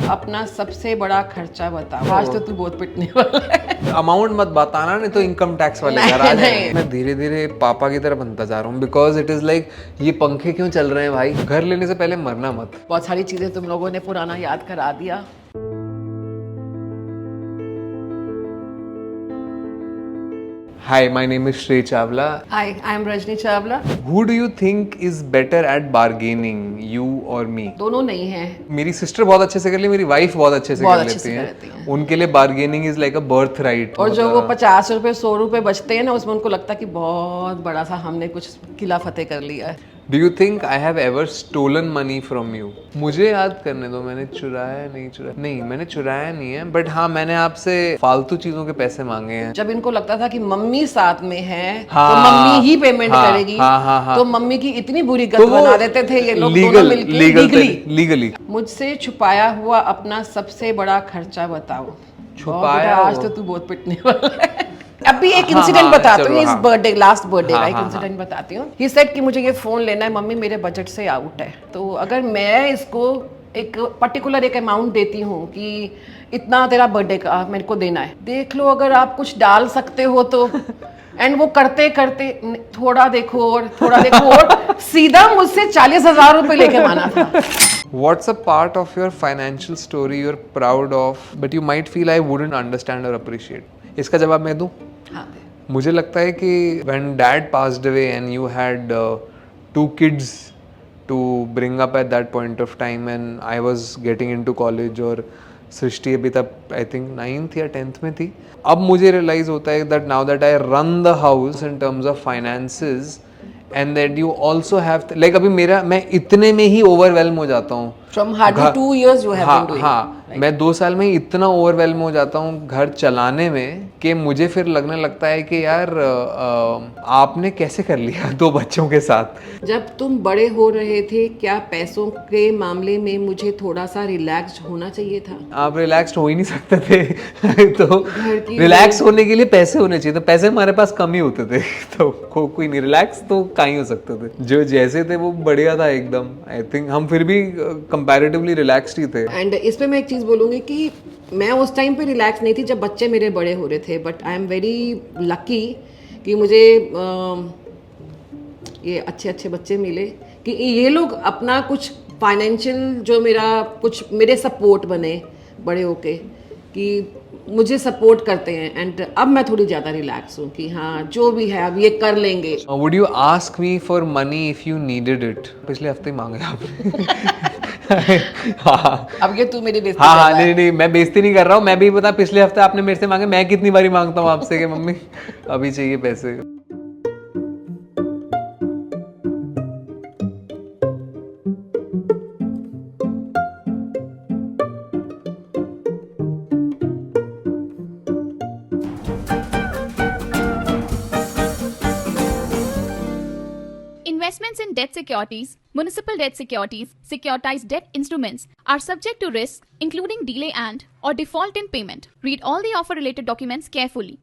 अपना सबसे बड़ा खर्चा बताओ। आज तो तू बहुत पिटने वाला है। अमाउंट मत बताना, नहीं तो इनकम टैक्स वाले घर आ जाएंगे। मैं धीरे धीरे पापा की तरह बनता जा रहा हूँ, बिकॉज इट इज लाइक ये पंखे क्यों चल रहे हैं भाई। घर लेने से पहले मरना मत। बहुत सारी चीजें तुम लोगों ने पुराना याद करा दिया। Hi, my name is Shrey Chawla. Hi, I am Rajni Chawla। Who do you think is better at bargaining, you or me? दोनों नहीं है। मेरी सिस्टर बहुत अच्छे से कर ली, मेरी वाइफ बहुत अच्छे से कर लेती कर हैं। लेती हैं। उनके लिए bargaining is like a birth right. और जो वो 50 रुपए 100 रुपए बचते हैं ना, उसमें उनको लगता है कि बहुत बड़ा सा हमने कुछ किला फतेह कर लिया है। Do you think I have ever stolen money from you? मुझे याद करने दो, मैंने चुराया नहीं, मैंने चुराया नहीं है, बट हाँ मैंने आपसे फालतू चीजों के पैसे मांगे हैं। जब इनको लगता था कि मम्मी साथ में है हाँ, तो मम्मी ही पेमेंट हाँ, करेगी, हाँ, तो मम्मी की इतनी बुरी गत तो वो बना देते थे ये लोग दोनों मिलके लीगली। मुझसे छुपाया हुआ अपना सबसे बड़ा खर्चा बताओ। छुपाया आज तो तू बहुत पिटने वाला है। अभी एक हाँ, इंसिडेंट हाँ, बताती चलो, हूँ, इस हाँ। बर्थडे लास्ट बर्थडे का हाँ, एक हाँ, इंसिडेंट बताती हूँ। ही सेड कि मुझे ये फोन लेना है मम्मी, मेरे बजट से आउट है। तो अगर मैं इसको एक पर्टिकुलर एक अमाउंट देती हूँ कि इतना तेरा बर्थडे का मेरे को देना है, देख लो अगर आप कुछ डाल सकते हो तो। एंड वो करते करते थोड़ा देखो और सीधा मुझसे 40,000 रुपए लेके माना था। What's a part of your financial story you're proud of, but you might feel I wouldn't understand or appreciate? इसका जवाब मैं दूं? हाँ, मुझे लगता है कि when dad passed away and you had 2 kids to bring up at that point of time and I was getting into college और सृष्टि अभी तक आई थिंक 9th या 10th में थी। अब मुझे रियलाइज होता है that now that I run the house in terms of finances and that you also have like अभी मैं इतने में ही ओवरवेल्म हो जाता हूँ। From hardly 2 years you have been doing. हाँ, मैं 2 साल में ही इतना ओवरवेल्म हो जाता हूँ घर चलाने में कि मुझे फिर लगने लगता है कि यार आपने कैसे कर लिया 2 बच्चों के साथ। जब तुम बड़े हो रहे थे, क्या पैसों के मामले में मुझे थोड़ा सा रिलैक्स्ड होना चाहिए था? आप रिलैक्स्ड हो ही नहीं सकते थे। तो रिलैक्स होने के लिए पैसे होने चाहिए, तो पैसे हमारे पास कम ही होते थे। तो कोई नहीं, रिलैक्स तो कहीं हो सकते थे। जो जैसे थे वो बढ़िया था एकदम। आई थिंक हम फिर भी कंपैरेटिवली रिलैक्स्ड ही थे। एंड इस पे मैं एक चीज़ बोलूँगी कि मैं उस टाइम पे रिलैक्स नहीं थी जब बच्चे मेरे बड़े हो रहे थे, but I am very lucky कि मुझे ये अच्छे अच्छे बच्चे मिले कि ये लोग अपना कुछ फाइनेंशियल जो मेरा कुछ मेरे सपोर्ट बने बड़े होके कि मुझे सपोर्ट करते हैं। एंड अब मैं थोड़ी ज़्यादा रिलैक्स हूँ कि हाँ जो भी है अब ये कर लेंगे। Would you ask me for money if you needed it? पिछले हफ्ते ही मांगे आपने। हाँ, अब ये तू मेरी बेइज्जती हाँ कर हाँ, रहा है। नहीं मैं बेइज्जती नहीं कर रहा हूँ। मैं भी बता, पिछले हफ्ते आपने मेरे से मांगे, मैं कितनी बारी मांगता हूँ आपसे कि मम्मी अभी चाहिए पैसे। Investments in debt securities, municipal debt securities, securitized debt instruments are subject to risks including delay and or default in payment. Read all the offer related documents carefully.